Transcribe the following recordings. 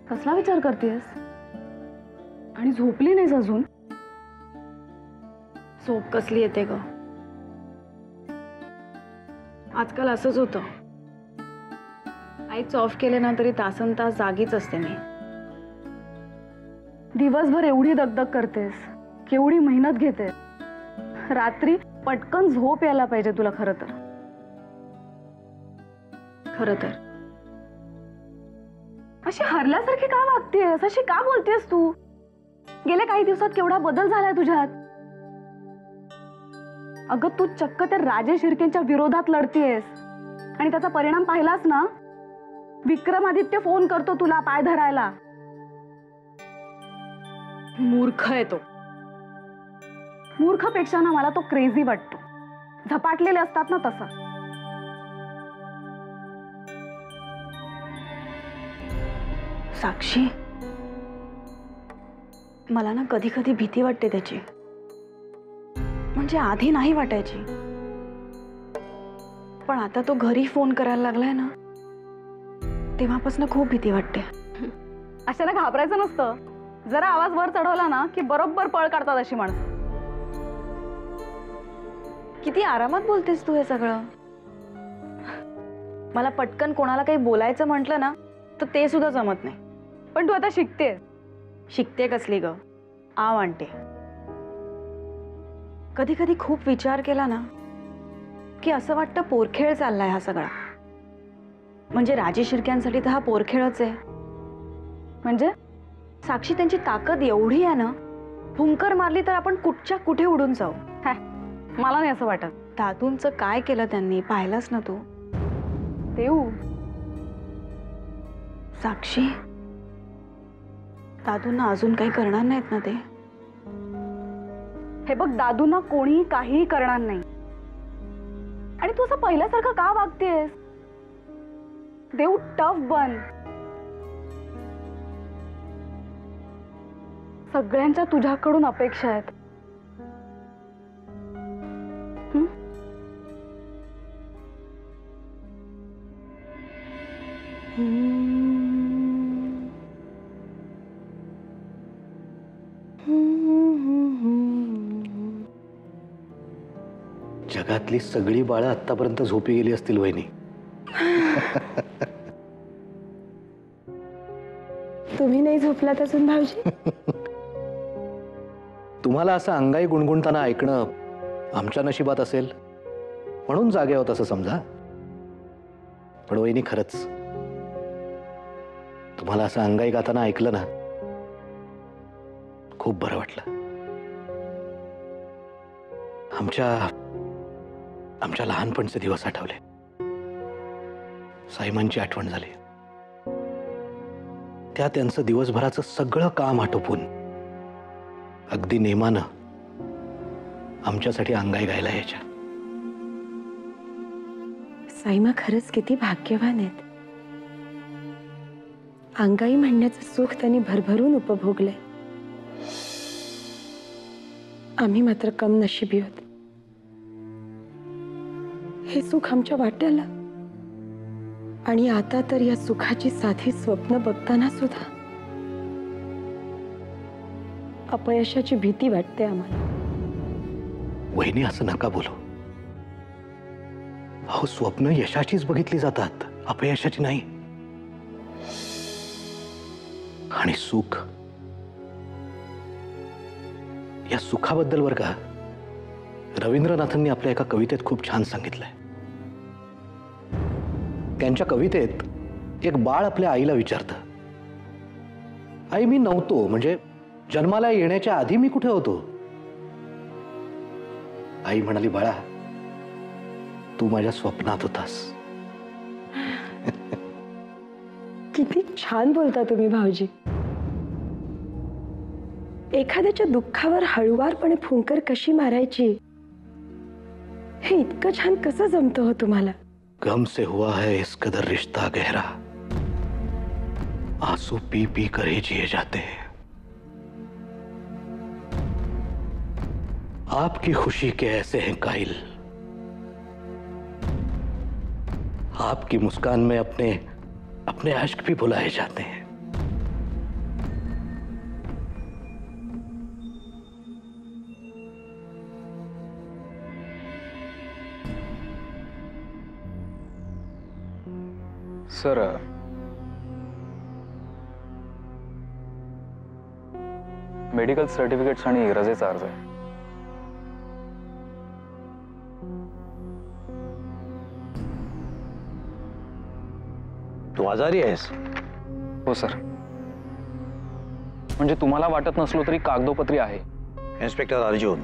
कसला विचार करतेस? आणि झोपली नाहीस अजून? झोप कसली येते ग? आजकाल असंच होतं. लाईट्स ऑफ केले ना तरी तासन तास जागीच असते मी. दिवसभर एवढी दगदग करतेस, केवढी मेहनत घेतेस, रात्री पटकन झोप यायला पाहिजे तुला. खरं तर अशी हरल्यासारखी का वागतेस? अशी का बोलतेस तू? गेल्या काही दिवसात केवढा बदल झालाय तुझ्यात. अगं तू चक्क त्या राजेश शिर्केंच्या विरोधात लढतेस आणि त्याचा परिणाम पाहिलास ना. विक्रमादित्य फोन करतो तुला पाय धरायला. मूर्ख आहे तो. मूर्खपेक्षा ना मला तो क्रेझी वाटतो. झपाटलेले असतात ना तसं. साक्षी, मला ना कधी कधी भीती वाटते त्याची. म्हणजे आधी नाही वाटायची, पण आता तो घरी फोन करायला लागलाय ना तेव्हापासून खूप भीती वाटते. अशाला घाबरायचं नसतं. जरा आवाज वर चढवला ना की बरोबर पळ काढतात अशी माणसं. किती आरामात बोलतेस तू हे सगळं. मला पटकन कोणाला काही बोलायचं म्हटलं ना तर ते सुद्धा जमत नाही. पण तू आता शिकतेस. शिकते कसली ग? आव आणते. कधी कधी खूप विचार केला ना की असं वाटतं पोरखेळ चाललाय हा सगळा. म्हणजे राजे शिर्क्यांसाठी तर हा पोरखेळच आहे. म्हणजे साक्षी, त्यांची ताकद एवढी आहे ना, फुंकर मारली तर आपण कुठच्या कुठे उडून जाऊ. मला नाही असं वाटत. दादूंचं काय केलं त्यांनी पाहिलंच ना तू. देऊ साक्षी, दादूंना अजून काही करणार नाहीत ना ते? हे बघ, दादूंना कोणीही काहीही करणार नाही. आणि तू असं पहिल्यासारखं का वागतेस? देऊ टफ बन. सगळ्यांच्या तुझ्याकडून अपेक्षा आहेत. जगातली सगळी बाळं आतापर्यंत झोपी गेली असतील वहिनी. तुम्ही नाही झोपलात अजून भाऊजी? तुम्हाला असं अंगाई गुणगुणताना ऐकणं आमच्या नशिबात असेल म्हणून जागे आहोत असं समजा. पण वहिनी, खरंच तुम्हाला असं अंगाई गाताना ऐकलं ना, खूप बरं वाटलं. आमच्या लहानपणचे दिवस आठवले. साईमांची आठवण झाली. त्या त्यांचं दिवसभराचं सगळं काम आटोपून अगदी नेमानं आमच्यासाठी अंगाई गायला यायच्या. साईमा खरंच किती भाग्यवान आहेत. अंगाई म्हणण्याचं सुख त्यांनी भरभरून उपभोगलंय. आम्ही मात्र कम नशिबी होत. हे सुख आमच्या वाट्याला. आणि आता तर या सुखाची साधी स्वप्न बघताना सुद्धा अपयशाची भीती वाटते आम्हाला. वहिनी, असं नका बोलू. अहो, स्वप्न यशाचीच बघितली जातात, अपयशाची नाही. आणि सुख, या सुखाबद्दल बरं का रवींद्रनाथांनी आपल्या एका कवितेत खूप छान सांगितलंय. त्यांच्या कवितेत एक बाळ आपल्या आईला विचारतं, आई, मी नव्हतो म्हणजे जन्माला येण्याच्या आधी मी कुठे होतो? आई म्हणाली, बाळा, तू माझ्या स्वप्नात होतास. किती छान बोलता तुम्ही भाऊजी. एखाद्याच्या दुःखावर हळुवारपणे फुंकर कशी मारायची हे इतकं छान कसं जमतं हो तुम्हाला? गम से हुआ है इस कदर रिश्ता गहरा, आंसू पी पी कर ही जिए जाते हैं. आपकी खुशी के ऐसे हैं कायल, आपकी मुस्कान में अपने अपने अश्क भी भुलाए जाते हैं. सर मेडिकल सर्टिफिकेट्स आणि रजेचा अर्ज आहे. तू आजारी आहेस? हो सर. म्हणजे तुम्हाला वाटत नसलो तरी कागदोपत्री आहे. इन्स्पेक्टर अर्जुन,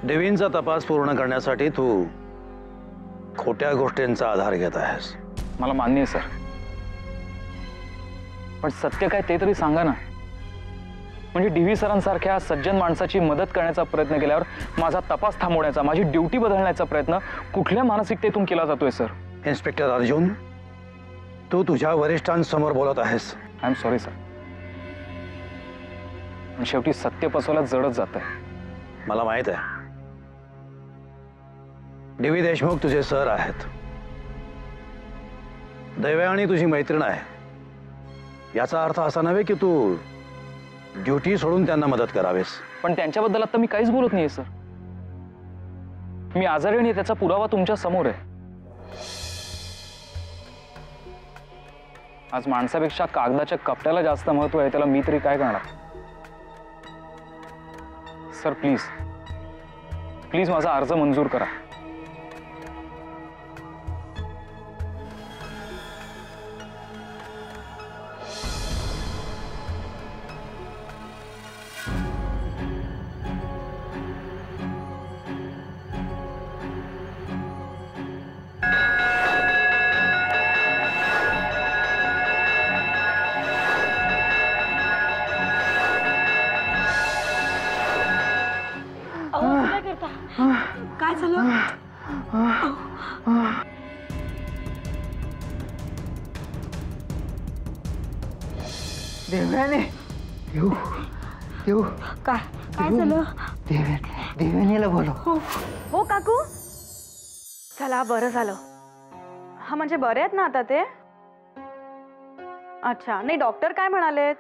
देवींचा तपास पूर्ण करण्यासाठी तू खोट्या गोष्टींचा आधार घेत आहेस. मला मान्य आहे सर, पण सत्य काय ते तरी सांगा ना. म्हणजे डी.व्ही. सरांसारख्या सज्जन माणसाची मदत करण्याचा प्रयत्न केल्यावर माझा तपास थांबवण्याचा, माझी ड्युटी बदलण्याचा प्रयत्न कुठल्या मानसिकतेतून केला जातोय सर? इन्स्पेक्टर अर्जुन, तू तुझ्या वरिष्ठांसमोर बोलत आहेस. आय एम सॉरी सर, पण शेवटी सत्य पसवायला जडच जात आहे. मला माहित आहे, डी.व्ही. देशमुख तुझे सर आहेत. दैवाने तुझी मैत्रीण आहे. याचा अर्थ असा नव्हे की तू ड्युटी सोडून त्यांना मदत करावेस. पण त्यांच्याबद्दल आता मी काहीच बोलत नाहीये सर. मी आजारी आणि त्याचा पुरावा तुमच्या समोर आहे. आज माणसापेक्षा कागदाच्या कपट्याला जास्त महत्व आहे, त्याला मी तरी काय करणार? सर प्लीज प्लीज माझा अर्ज मंजूर करा. काय झालं? देव्याने येऊ येऊ. काय झालं? देव्यानेला बोलव. हो काकू, चला बरं झालं. हा म्हणजे बरे आहेत ना आता ते? अच्छा, नाही डॉक्टर काय म्हणालेत?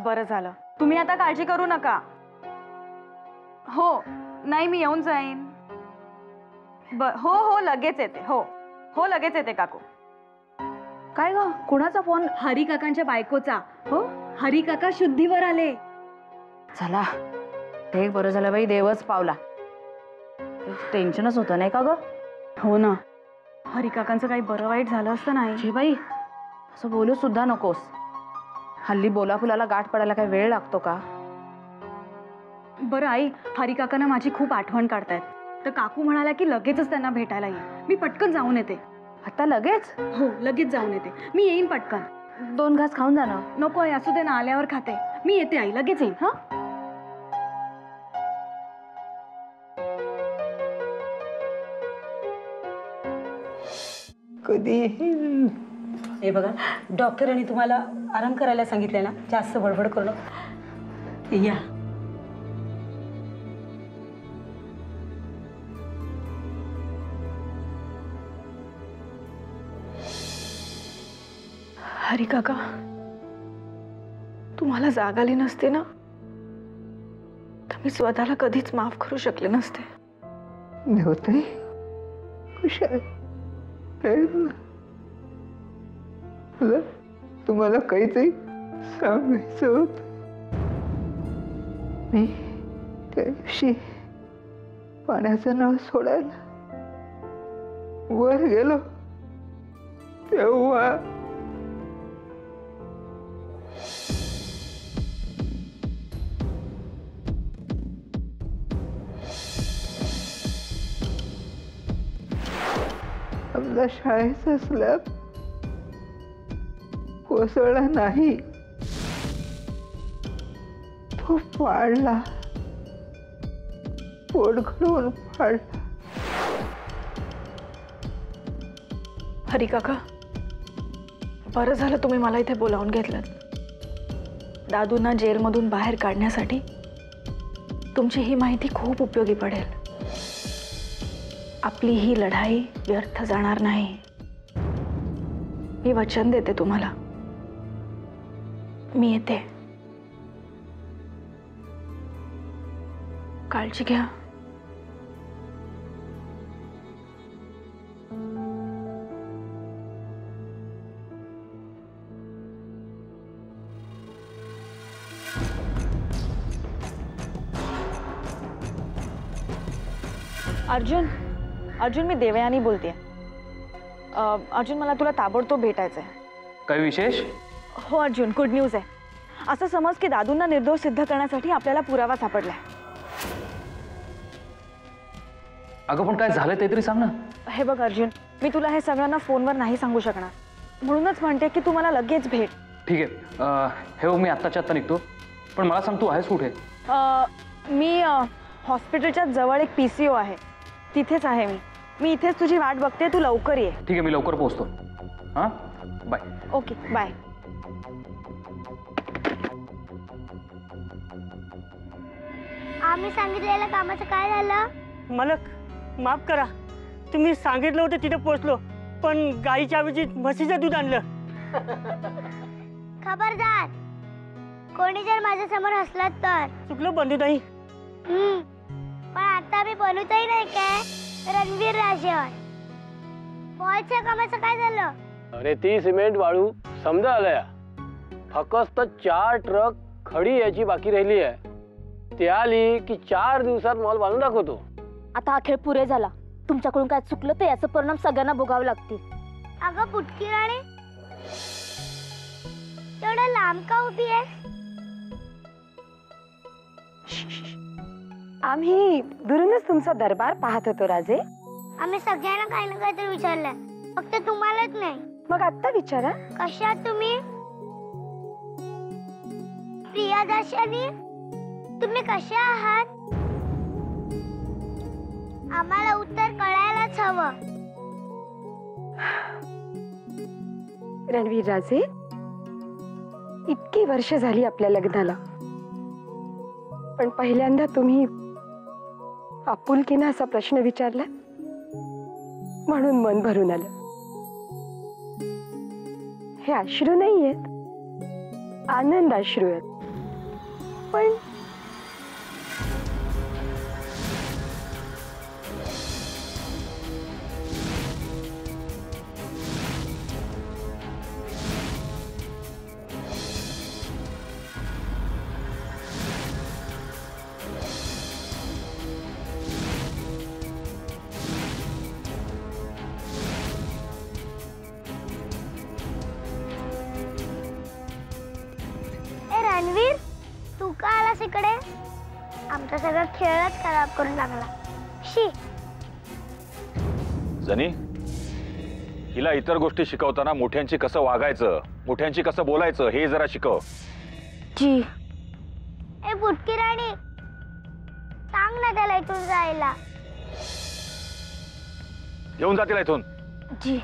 बरं झालं. तुम्ही आता काळजी करू नका. हो नाही मी येऊन जाईन. हो हो लगेच येते. हो हो लगेच येते काकू. काय ग, कुणाचा फोन? हरी काकांच्या बायकोचा. हो हरी काका शुद्धीवर आले. चला ते बरं झालं बाई, देवच पावला. टेन्शनच होतं नाही का ग? हो ना, हरी काकांचं काही बरं वाईट झालं असतं नाही. छे बाई, असं बोलू सुद्धा नकोस. हल्ली बोलाफुलाला गाठ पडायला काही वेळ लागतो का? बरं आई, हरी काकांना माझी खूप आठवण काढतायत, तर काकू म्हणाल्या की लगेचच त्यांना भेटायला येईल. मी पटकन जाऊन येते. आता लगेच? हो लगेच जाऊन येते. मी येईन पटकन. 2 घास खाऊन जा ना. नको आई, असू दे ना, आल्यावर खाते. मी येते आई, लगेच येईन. हा कधी हे बघा, डॉक्टरांनी तुम्हाला आराम करायला सांगितलं ना, जास्त बडबड करू नका. या हरी काका, तुम्हाला जाग आली नसते ना तर मी स्वतःला कधीच माफ करू शकले नसते. नव्हते कुशल. मला तुम्हाला काहीतरी सांगायचं होत. मी त्या दिवशी पाण्याचं नळ सोडायला वर गेलो तेव्हा आपला शाळेचा स्लॅब कोसळला नाही, तो पाडला, पोट घडवून पाडला. हरी काका, बरं झालं तुम्ही मला इथे बोलावून घेतलं. दादूंना जेलमधून बाहेर काढण्यासाठी तुमची ही माहिती खूप उपयोगी पडेल. आपली ही लढाई व्यर्थ जाणार नाही, मी वचन देते तुम्हाला. मी येते. काळजी घ्या. अर्जुन, अर्जुन मी देवयानी बोलते. अर्जुन मला तुला ताबडतोब भेटायचं आहे. काही विशेष? हो अर्जुन, गुड न्यूज आहे. असं समज की दादूंना निर्दोष सिद्ध करण्यासाठी आपल्याला पुरावा सापडलाय. अगं पण काय झालंय ते तरी सांग ना. हे बघ अर्जुन, मी तुला हे सगळ्यांना फोनवर नाही सांगू शकणार, म्हणूनच म्हणते की तू मला लगेच भेट. ठीक आहे, हे मी आत्ताच्या आत्ता निघतो. पण मला सांग, तू आहेस कुठे? मी हॉस्पिटलच्या जवळ एक PCO आहे, तिथेच आहे मी. मी इथेच तुझी वाट बघते, तू लवकर ये. ठीक आहे, मी लवकर पोहोचतो. हां, बाय. Okay, bye. आम्ही सांगितलेल्या कामाचं काय झालं? मालक, माफ करा. तुम्ही सांगितलं होतं तिथे पोहोचलो, पण गाईच्या ऐवजी म्हशीचं दूध आणलं. खबरदार, कोणी जर माझ्या समोर हसलं तर. चुकलं बंधूताई. पण आता मी बनवतही नाही काय रणवीर राजेवर. बॉलच्या कामाचं काय झालं? अरे ती सिमेंट वाळू समजा आलंय. फक्त 4 ट्रक खडी याची बाकी राहिली आहे. ती आली की 4 दिवसात मॉल बांधून दाखवतो. आता हा खेळ पुरे झाला. तुमच्याकडून काय चुकलं तर याचा परिणाम सगळ्यांना भोगावे लागतील. अगं पुटकी राणी, एवढा लांब का उभी आहे? आम्ही दुरूनच तुमचा दरबार पाहत होतो राजे. आम्ही सगळ्यांना काही ना काहीतरी विचारलं, फक्त तुम्हालाच नाही. मग आत्ता विचारा. कशात तुम्ही? प्रियादाशानी, तुम्ही कशा आहात? आम्हाला उत्तर कळायलाच हवं. रणवीर राजे, इतकी वर्ष झाली आपल्या लग्नाला, पण पहिल्यांदा तुम्ही आपुलकीनं असा प्रश्न विचारला म्हणून मन भरून आलं. हे अश्रू नाहीयेत, आनंद अश्रू आहेत. पण रणवीर, तू का आलास इकडे? आमचा सगळा खेळच खराब करून लागला. शी. जनी, हिला इतर गोष्टी शिकवताना मोठ्यांची कसं वागायचं, मोठ्यांची कसं बोलायचं हे जरा शिकव. जी. ए पुटकी राणी, सांग ना त्याला इथून जायला. घेऊन जा तिला इथून. जी.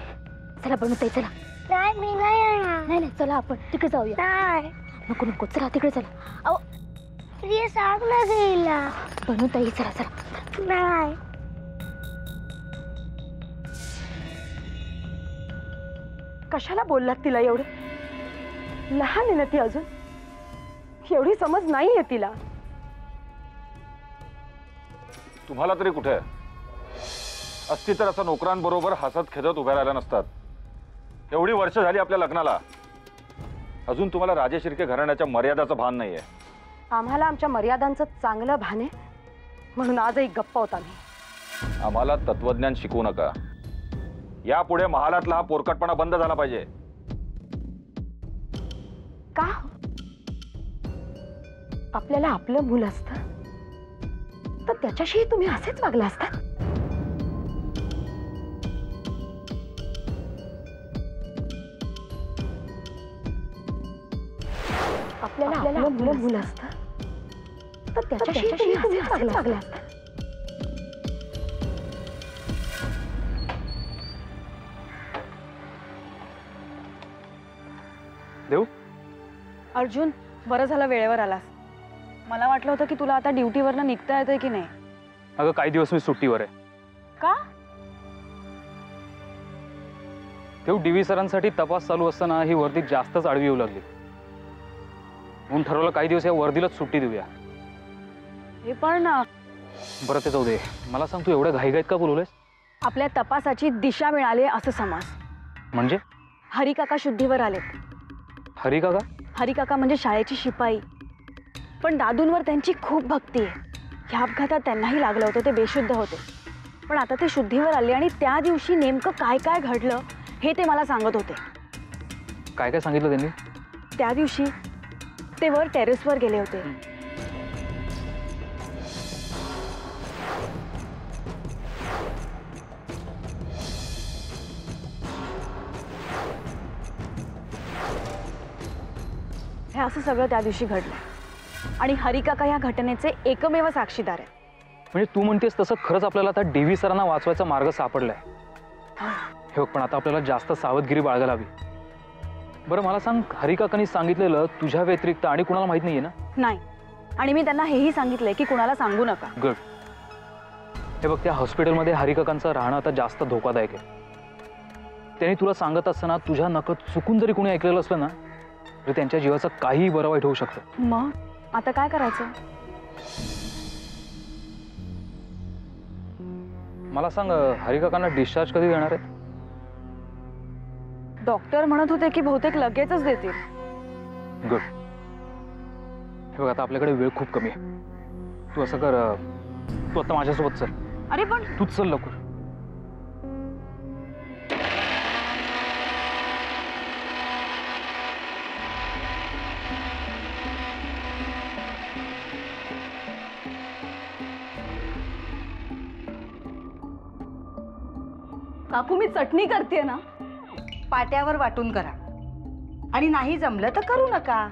चला बनवताय, चला. नाही, मी नाही येणार. नाही नाही, चला आपण तिकडे जाऊया. नाही. नको नको, चला तिकडे चला. अहो प्रिया, सांग ना गेला. बनवता येईल, चला चला. नाही. कशाला बोललात तिला एवढं? लहान आहे ना ती अजून, एवढी समज नाहीये तिला. तुम्हाला तरी कुठे असती तर असं नोकरांबरोबर हसत खेळत उभ्या राहिल्या नसतात. एवढी वर्ष झाली आपल्या लग्नाला, अजून तुम्हाला राजे शिर्के घराण्याच्या मर्यादाचं भान नाहीये. आम्हाला आमच्या मर्यादांचं चांगलं भान आहे, म्हणून आजही गप्प होता मी. आम्हाला तत्वज्ञान शिकवू नका. यापुढे महालातला हा पोरकटपणा बंद झाला पाहिजे. का? आपल्याला आपलं मूल असतं तर त्याच्याशी तुम्ही असेच वागला असता. आपल्याला आपलं मूल असतं तर त्याच्याशी तुम्ही असेच वागला असता. देऊ? अर्जुन, बरं झालं वेळेवर आलास. मला वाटलं होतं की तुला आता ड्युटीवरनं निघता येतंय की नाही. अगं काही दिवस मी सुट्टीवर आहे. का? तेव्हा DV सरांसाठी तपास चालू असताना ही वर्दी जास्तच आडवी येऊ लागली, म्हणून ठरवलं काही दिवस या वर्दीलाच सुट्टी देऊया. हे पण बरं ते जाऊ दे. मला सांग, तू एवढ्या घाईघाईत का बोलवलंयस? आपल्या तपासाची दिशा मिळाली असं समज. म्हणजे? हरिकाका शुद्धीवर आलेत. हरिकाका? हरिकाका म्हणजे शाळेची शिपाई, पण दादूंवर त्यांची खूप भक्ती आहे. ह्या अपघातात त्यांनाही लागलं होतं, ते बेशुद्ध होते. पण आता ते शुद्धीवर आले आणि त्या दिवशी नेमकं काय काय घडलं हे ते मला सांगत होते. काय काय सांगितलं त्यांनी? त्या दिवशी ते वर टेरेसवर गेले होते. हे असं सगळं त्या दिवशी घडलं आणि हरिकाका या घटनेचे एकमेव साक्षीदार आहेत. म्हणजे तू म्हणतेस तसं खरंच आपल्याला आता DV सरांना वाचवायचा मार्ग सापडलाय. हे बघ, पण आता आपल्याला जास्त सावधगिरी बाळगायला हवी. बरं मला सांग, हरिकाकांनी सांगितलेलं तुझ्या व्यतिरिक्त आणि कुणाला माहित नाहीये ना? नाही, आणि मी त्यांना हेही सांगितलंय की कुणाला सांगू नका. गुड. हे बघ, त्या हॉस्पिटलमध्ये हरिकाकांचं राहणं आता जास्त धोकादायक आहे. त्यांनी तुला सांगत असताना तुझ्या नकळत चुकून जरी कोणी ऐकलेलं असलं ना तरी त्यांच्या जीवाचं काहीही बरं वाईट होऊ शकतं. मग आता काय करायचं? मला सांग, हरिकाकांना डिस्चार्ज कधी देणार आहेत? डॉक्टर म्हणत होते की बहुतेक लगेचच देतील. गुड. हे बघ, आता आपल्याकडे वेळ खूप कमी आहे. तू असं कर, तू आता माझ्यासोबत चल. अरे पण तूच चल लवकर. काकू मी चटणी करते ना. पाट्यावर वाटून करा आणि नाही जमलं तर करू नका.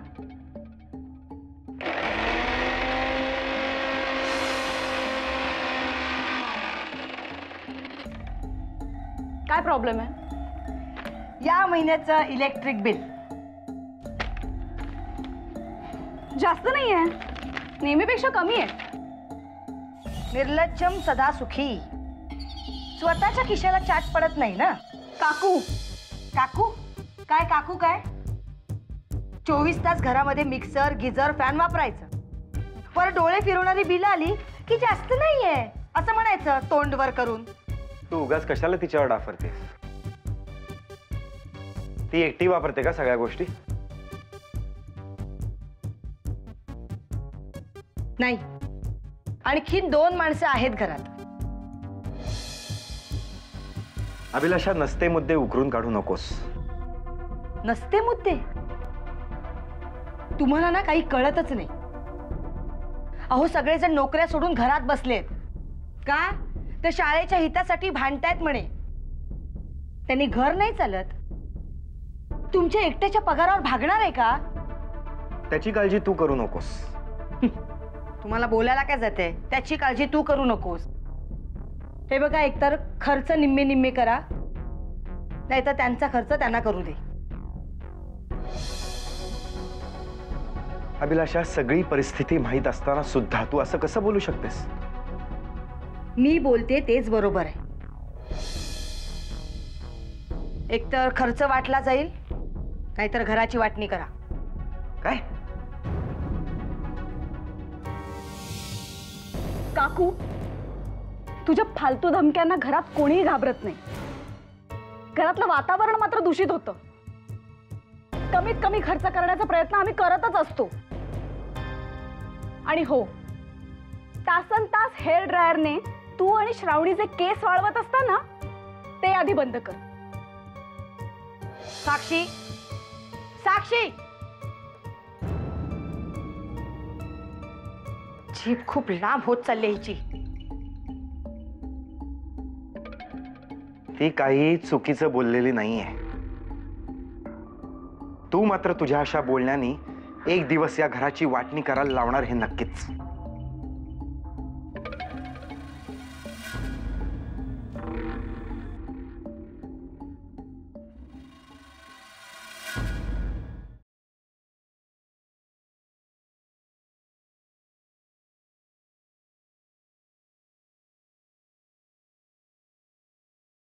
काय प्रॉब्लेम आहे? या महिन्याचं इलेक्ट्रिक बिल जास्त नाही आहे, नेहमीपेक्षा कमी आहे. निर्लज्जम सदा सुखी. स्वतःच्या खिशाला चाट पडत नाही ना. काकू काकू काय? काकू काय? 24 तास घरामध्ये मिक्सर, गिझर, फॅन वापरायचं. वर डोळे फिरवणारी बिल आली की जास्त नाहीये असं म्हणायचं तोंड वर करून. तू उगाच कशाला तिच्यावर डाफरतेस? ती एकटी वापरते का सगळ्या गोष्टी? नाही, आणखीन 2 माणसं आहेत घरात. अभिलाषा, नसते मुद्दे उकरून काढू नकोस. नसते मुद्दे? तुम्हाला ना काही कळतच नाही. अहो, सगळेजण नोकऱ्या सोडून घरात बसलेत. का? ते शाळेच्या हितासाठी भांडतायत म्हणे. त्यांनी घर नाही चालत. तुमच्या एकट्याच्या पगारावर भागणार आहे का? त्याची काळजी तू करू नकोस. तुम्हाला बोलायला काय जाते? त्याची काळजी तू करू नकोस. हे बघा, एकतर खर्च निम्मे निम्मे करा, नाहीतर त्यांचा खर्च त्यांना करू दे. अभिलाषा, सगळी परिस्थिती माहीत असताना सुद्धा तू असं कसं बोलू शकतेस? मी बोलते तेच बरोबर आहे. एकतर खर्च वाटला जाईल, नाहीतर घराची वाटणी करा. काय? काकू, तुझ्या फालतू धमक्यांना घरात कोणीही घाबरत नाही. घरातलं वातावरण मात्र दूषित होतं. कमीत कमी खर्च करण्याचा प्रयत्न आम्ही करतच असतो. आणि हो, तासनतास हेअर ड्रायरने तू आणि श्रावणीचे केस वाळवत असताना ते आधी बंद कर. साक्षी, साक्षी, जीभ खूप लांब होत चालली हिची. ती काही चुकीचं बोललेली नाहीये. तू मात्र तुझ्या अशा बोलण्यानी एक दिवस या घराची वाटणी करायला लावणार हे नक्कीच.